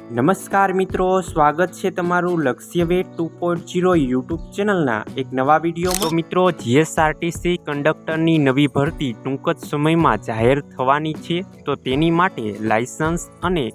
નમસ્કાર મિત્રો, સ્વાગત છે તમારું લક્ષ્ય વેટ 2.0 યુટ્યુબ ચેનલના એક નવા વિડીયોમાં। તો મિત્રો, જીએસઆરટીસી કંડક્ટરની નવી ભરતી ટૂંક જ સમયમાં જાહેર થવાની છે। તો તેની માટે લાયસન્સ અને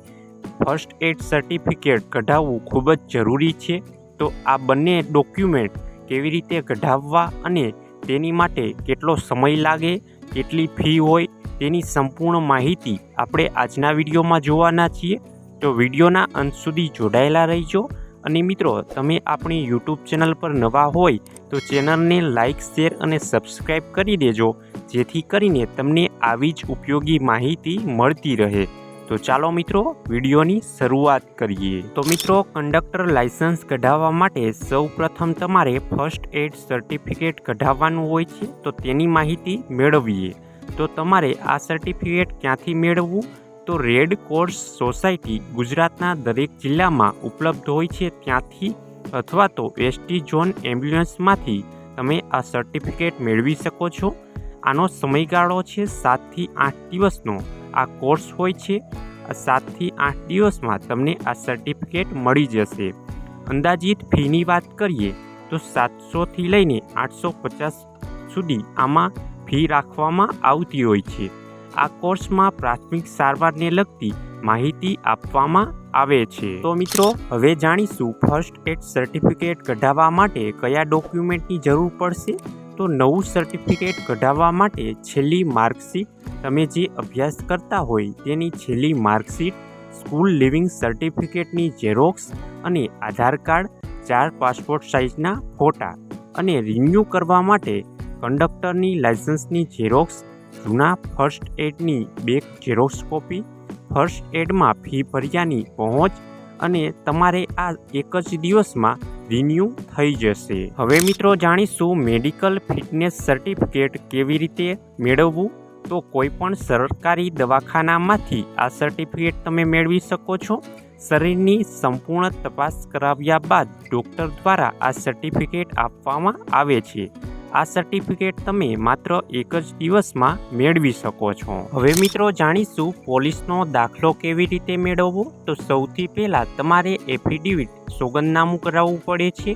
ફર્સ્ટ એડ સર્ટિફિકેટ કઢાવવું ખૂબ જ જરૂરી છે। તો આ બંને ડોક્યુમેન્ટ કેવી રીતે કઢાવવા અને તેની માટે કેટલો સમય લાગે, કેટલી ફી હોય, તેની સંપૂર્ણ માહિતી આપણે આજના વિડીયોમાં જોવાના છીએ। તો વિડીયોના અંત સુધી જોડાયેલા રહીજો। અને મિત્રો, તમે આપણી યુટ્યુબ ચેનલ પર નવા હોય તો ચેનલને લાઇક, શેર અને સબસ્ક્રાઈબ કરી દેજો, જેથી કરીને તમને આવી જ ઉપયોગી માહિતી મળતી રહે। તો ચાલો મિત્રો, વિડીયોની શરૂઆત કરીએ। તો મિત્રો, કંડક્ટર લાયસન્સ કઢાવવા માટે સૌપ્રથમ તમારે ફર્સ્ટ એડ સર્ટિફિકેટ કઢાવવાનું હોય છે। તો તેની માહિતી મેળવીએ। તો તમારે આ સર્ટિફિકેટ ક્યાંથી મેળવવું? તો રેડ ક્રોસ સોસાયટી ગુજરાતના દરેક જિલ્લામાં ઉપલબ્ધ હોય છે ત્યાંથી, અથવા તો એસટી ઝોન એમ્બ્યુલન્સમાંથી તમે આ સર્ટિફિકેટ મેળવી શકો છો। આનો સમયગાળો છે 7 થી 8 દિવસનો આ કોર્સ હોય છે। 7 થી 8 દિવસમાં તમને આ સર્ટિફિકેટ મળી જશે। અંદાજિત ફીની વાત કરીએ તો 700 થી લઈને 850 સુધી આમાં ફી રાખવામાં આવતી હોય છે। આ કોર્સમાં પ્રાથમિક સારવારને લગતી માહિતી આપવામાં આવે છે। તો મિત્રો, હવે જાણીશું ફર્સ્ટ એડ સર્ટિફિકેટ કઢાવવા માટે કયા ડોક્યુમેન્ટની જરૂર પડશે। તો નવું સર્ટિફિકેટ કઢાવવા માટે છેલ્લી માર્કશીટ, તમે જે અભ્યાસ કરતા હોય તેની છેલ્લી માર્કશીટ, સ્કૂલ લિવિંગ સર્ટિફિકેટની ઝેરોક્સ અને આધાર કાર્ડ, 4 પાસપોર્ટ સાઇઝના ફોટા અને રિન્યૂ કરવા માટે કંડક્ટરની લાયસન્સની ઝેરોક્સ, જૂના ફર્સ્ટ એડની 2 ઝેરોક્સ કોપી, ફર્સ્ટ એડમાં ફી ભર્યાની પહોંચ, અને તમારે આ એક જ દિવસમાં રિન્યૂ થઈ જશે। હવે મિત્રો, જાણીશું મેડિકલ ફિટનેસ સર્ટિફિકેટ કેવી રીતે મેળવવું। તો કોઈ પણ સરકારી દવાખાનામાંથી આ સર્ટિફિકેટ તમે મેળવી શકો છો। શરીરની સંપૂર્ણ તપાસ કરાવ્યા બાદ ડૉક્ટર દ્વારા આ સર્ટિફિકેટ આપવામાં આવે છે। આ સર્ટિફિકેટ તમે માત્ર એક જ દિવસમાં મેળવી શકો છો। હવે મિત્રો, જાણીશું પોલીસનો દાખલો કેવી રીતે મેળવવો। તો સૌથી પહેલાં તમારે એફિડેવિટ સોગંદનામું કરાવવું પડે છે।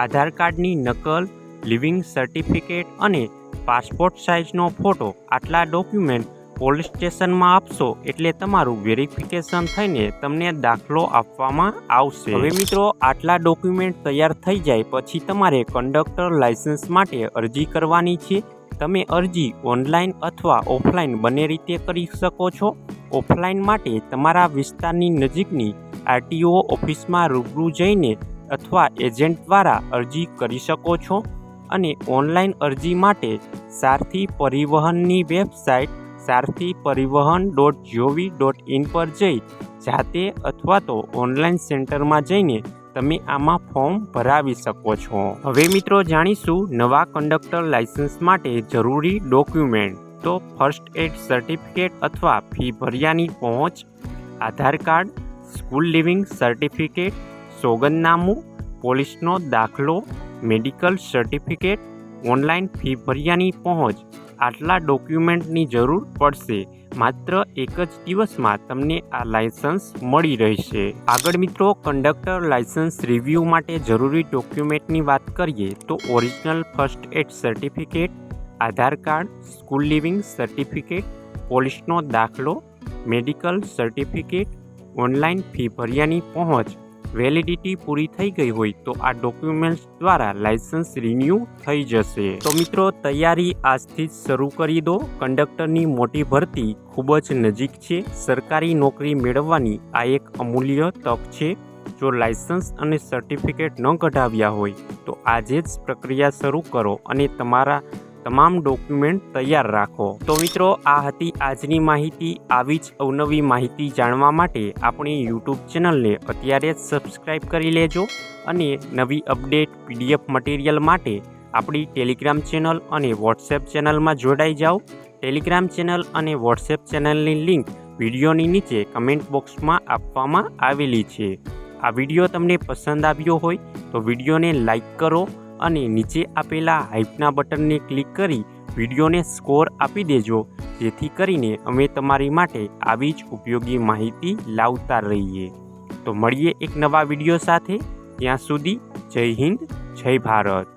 આધાર કાર્ડની નકલ, લિવિંગ સર્ટિફિકેટ અને પાસપોર્ટ સાઇઝનો ફોટો, આટલા ડોક્યુમેન્ટ પોલીસ સ્ટેશનમાં આપશો એટલે તમારું વેરિફિકેશન થઈને તમને દાખલો આપવામાં આવશે। હવે મિત્રો, આટલા ડોક્યુમેન્ટ તૈયાર થઈ જાય પછી તમારે કંડક્ટર લાયસન્સ માટે અરજી કરવાની છે। તમે અરજી ઓનલાઈન અથવા ઓફલાઈન બંને રીતે કરી શકો છો। ઓફલાઈન માટે તમારા વિસ્તારની નજીકની આરટીઓ ઓફિસમાં રૂબરૂ જઈને અથવા એજન્ટ દ્વારા અરજી કરી શકો છો। અને ઓનલાઈન અરજી માટે સારથી પરિવહનની વેબસાઇટ sarthiparivahan.gov.in પર જઈ જાતે અથવા તો ઓનલાઈન સેન્ટરમાં જઈને તમે આમાં ફોર્મ ભરાવી શકો છો। હવે મિત્રો, જાણીશું નવા કંડક્ટર લાયસન્સ માટે જરૂરી ડોક્યુમેન્ટ। તો ફર્સ્ટ એડ સર્ટિફિકેટ અથવા ફી ભર્યાની પહોંચ, આધાર કાર્ડ, સ્કૂલ લિવિંગ સર્ટિફિકેટ, સોગંદનામું, પોલીસનો દાખલો, મેડિકલ સર્ટિફિકેટ, ઓનલાઈન ફી ભર્યાની પહોંચ, આટલા ડોક્યુમેન્ટની જરૂર પડશે। માત્ર એક જ દિવસમાં તમને આ લાયસન્સ મળી રહેશે। આગળ મિત્રો, કંડક્ટર લાયસન્સ રિવ્યૂ માટે જરૂરી ડોક્યુમેન્ટની વાત કરીએ તો ઓરિજિનલ ફર્સ્ટ એડ સર્ટિફિકેટ, આધાર કાર્ડ, સ્કૂલ લિવિંગ સર્ટિફિકેટ, પોલીસનો દાખલો, મેડિકલ સર્ટિફિકેટ, ઓનલાઈન ફી ભર્યાની પહોંચ, વેલિડિટી પૂરી થઈ ગઈ હોય તો આ ડોક્યુમેન્ટ્સ દ્વારા લાયસન્સ રિન્યૂ થઈ જશે। તો મિત્રો, તૈયારી આજથી જ શરૂ કરી દો। કંડક્ટરની મોટી ભરતી ખૂબ જ નજીક છે। સરકારી નોકરી મેળવવાની આ એક અમૂલ્ય તક છે। જો લાયસન્સ અને સર્ટિફિકેટ ન કઢાવ્યા હોય તો આજે જ પ્રક્રિયા શરૂ કરો અને તમારા તમામ ડોક્યુમેન્ટ તૈયાર રાખો। તો મિત્રો, આ હતી આજની માહિતી। આવી જ અવનવી માહિતી જાણવા માટે આપણી યુટ્યુબ ચેનલને અત્યારે જ સબસ્ક્રાઈબ કરી લેજો અને નવી અપડેટ PDF મટીરિયલ માટે આપણી ટેલિગ્રામ ચેનલ અને વોટ્સએપ ચેનલમાં જોડાઈ જાઓ। ટેલિગ્રામ ચેનલ અને વોટ્સએપ ચેનલની લિંક વિડીયોની નીચે કમેન્ટ બોક્સમાં આપવામાં આવેલી છે। આ વિડીયો તમને પસંદ આવ્યો હોય તો વિડીયોને લાઈક કરો અને નીચે આપેલા હાઈપના બટનને ક્લિક કરી વિડીયોને સ્કોર આપી દેજો, જેથી કરીને અમે તમારી માટે આવી જ ઉપયોગી માહિતી લાવતા રહીએ। તો મળીએ એક નવા વિડીયો સાથે. ત્યાં સુધી જય હિન્દ, જય ભારત.